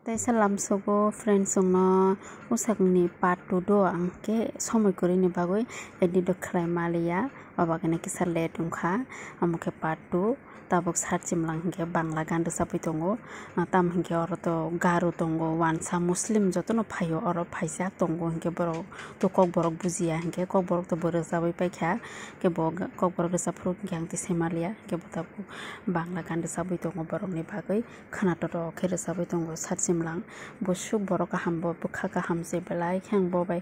Tay salam sogo friends songno usakni part 2 do angke somoy kori ni bagoi edit do khlai malia babagene kisar le tungkha amuke part 2 tabok sarchim lang hingke bangla gan sapai tongo tam hingke oro to garu tongo wansa muslim jotono phayo oro phaisa tongo hingke borok to kok borok bujia hingke kok borok to boro sabai paikha ke bo kok borok sapro hingke angti semalia ke botabu bangla gan sabai tongo borok ni bagoi khana to khere sabai tongo sarchim lang bosuk borok hambo bukha ka hamse belai khang bo bai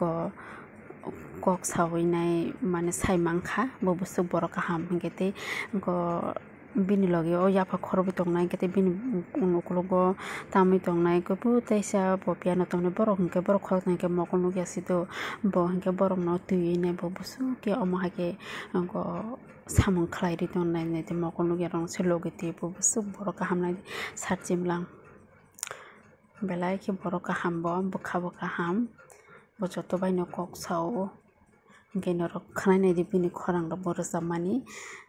go kok sawinai mane saimangkha bo busuk borok ham hingete go bini logi o yafa khorbi tongnai kete bini unukulogo tami tongnai ko bu taisa bo piano tongne borok hingke borok khoknai ke mokonu gyasido bo hingke borok no tuine bo busuk ke omahake go samung khlai ri tongnai ne te mokonu gerong selogeti bo busuk borok hamnai sarchimlang belai ke borok hambo bukha ham bo joto baino kok sao hingke norok khnai nai di bini khorang ro boro jamani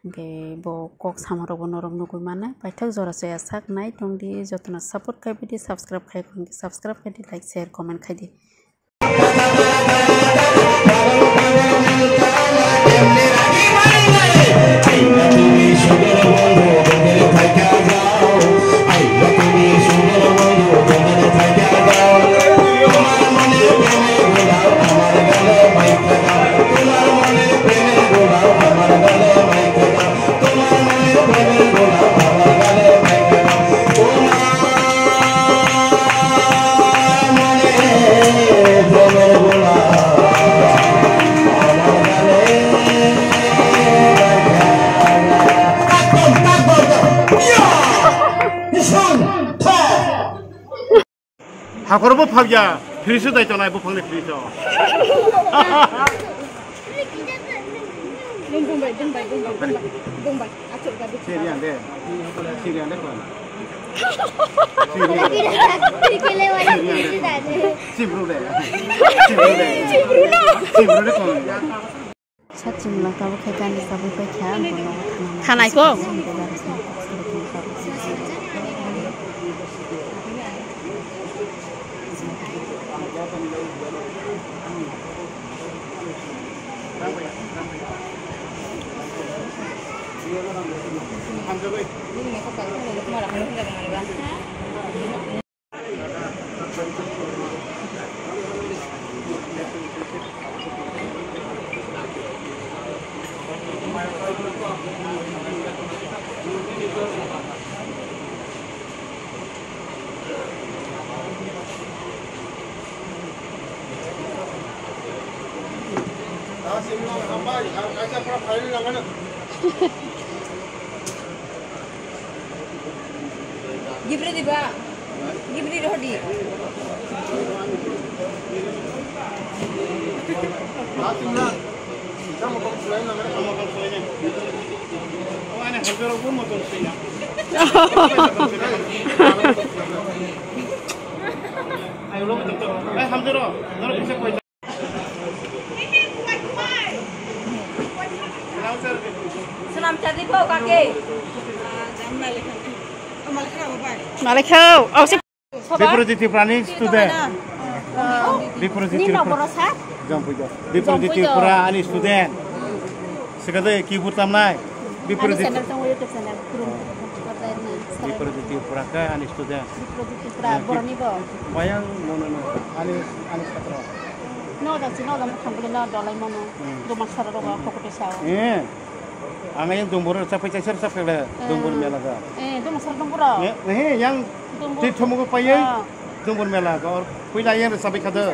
hingke bo kok samaro bo norok nugui mane paithak jora soya sak nai tongdi jotona support kai bidi subscribe kai hingke subscribe kai di like share comment kai di 하고로 파기야 프리스도 있잖아 부팡네 프리스 시리안데 시리안데 건 시브루데 건 sarchimlang tabo khekan sabai paikha bono khanai ko Gibri di ba? Gibri di hodi. Senam cari po kaki. Malekau, sih. Representative running student. Representative Representative ani student. Sekadai kibur tamnai. Representative ka ani student. Bayang no ani satra. no da sino da khambule no dolai mono do masara ro khokote sao angai dombor sapai chaser sapela dombor mela ga do masara dombora yang tithomugo paye dombor mela ga or puila yang sapai kada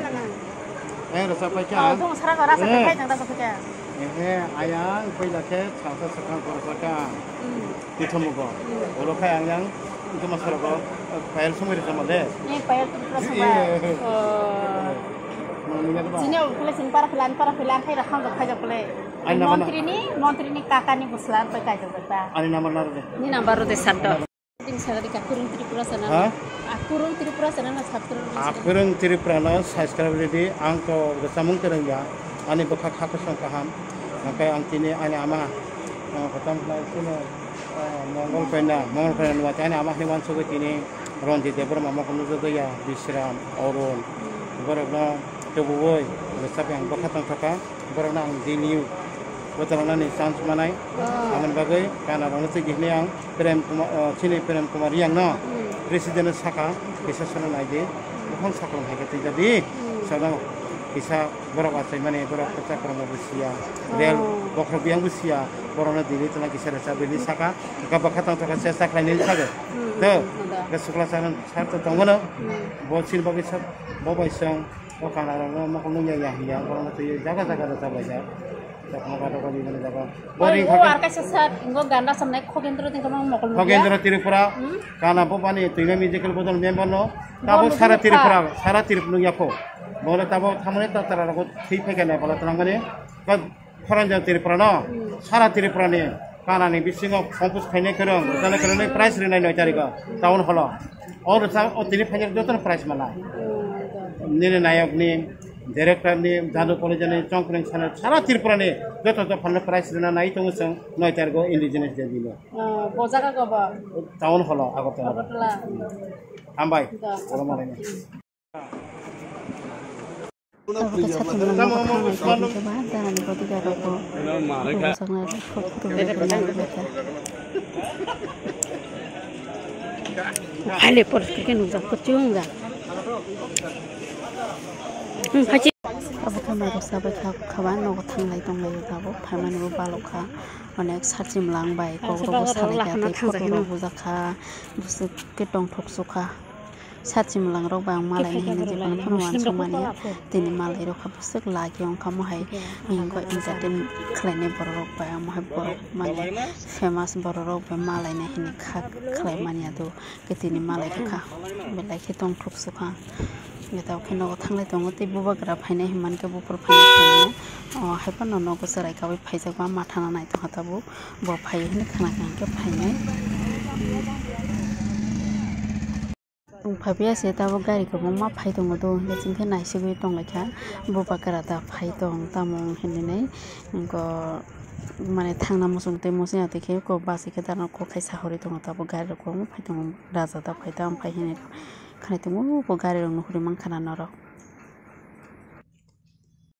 yang sapai cha do masara ga rasa kai jang da ko ka ayang puila ke chasa sakang ko saka tithomugo oro khai yang do masara ga pael sumir samade pael prasaba Sini ulah para filan kai rakang kai jakule. Montri ni kakak ni buslan pai kai jakule. Ani nomor naro de. Ni number de santo. Ting sagadi ka kurung Tripura sana. Kurung Tripura sana na satu. Kurung Tripura na subscribe di angko samung terengga. Ani bokha khaka sangkaham. Nakai angtini ani ama. Pertama kali sini Mongol pena nuat ani ama ni wan sugu tini Rondit ya berma makan itu tuh ya Bisram, Orun, berapa kebuai, besar yang bakatang taka, berapa ang diniu, betul nih sans manai, aman bagai karena orang itu gini yang Chile Prem Kumar yang no, Presiden Saka, bisa sana aja, bukan Saka lagi kita jadi, sana bisa berapa saya mana berapa kita kurang berusia, real bakal biang berusia, corona diri itu lagi saya rasa beli Saka, bakatang taka saya Saka ini Saka. Tuh, kesukaan sana satu tahun mana, buat sih bagi sab, bawa iseng, bukan orang mau keluarnya ya, orang itu jaga-jaga tetap aja, mau kata kali mana jaga. Boring harga sesat, enggak ganda sama naik Khogendro tinggal mau keluar. Khogendro Tirupura, karena apa nih, tuh ini musical botol member no, tahu Sara Tirupura ya kok, boleh tahu kamu itu terlalu aku tipe kan ya, kalau tenang kan ya, kan orang jauh Tirupura no, Sara Tirupura nih. Karena nih bisingok fokus kayaknya kerong, karena kerongnya price renai nih cari kok, tahun kalau, orang tiri pajar jodoh price malah, ini naik nih, director nih, jadu college nih, congkring sana, salah Tirupura nih, jodoh panen price renai naik tuh ngeseng, nih cari kok indigenous jadi loh. Bosa kah apa? Tahun kalau, aku tahu. Ambai, orang mana nih? Tapi satu bulan mau coba ada nih kau tiga rokok. Hale pors kan udah kecil enggak? Haji. Abu kamar sahabat kawan nak thanglai tonglai tahu, paman ibu balokha, onek sarjim langbai, kau robo salai jatuh, kau robo zakha, busuk ketong tok suka. Sarjim lang rok bang malai ni hini jiban penuan somania, tini malai rok habusuk lagi orang kamu hai, ingko entertain klene borok bang, mahai borok mana famous borok bang malai ni hini kak klemania tu, ketini malai kah, belai ketong tok suka. Kita oke nogo thanglai tongo ti buba gra phaine himan ke bupur phaine hepan no nogo serai kawi phaijak ba mathana nai to hatabu bo phai hine khana kan ke phaine phabia se ta bo gari ko ma phai tongo do leching ke nai sigui tong lekha buba gra ta phai tong tamong hine nei ko মানে থাংনা মুসুংতে মুসি আতে খে কো বাসি কে দানা কো খাইসা হরি তং তাবো গারি কো মু ফাইতং রাজা তা ফাইতা আম ফাইহিনে খাইতং ও গারি রং নখরি মান খানা নর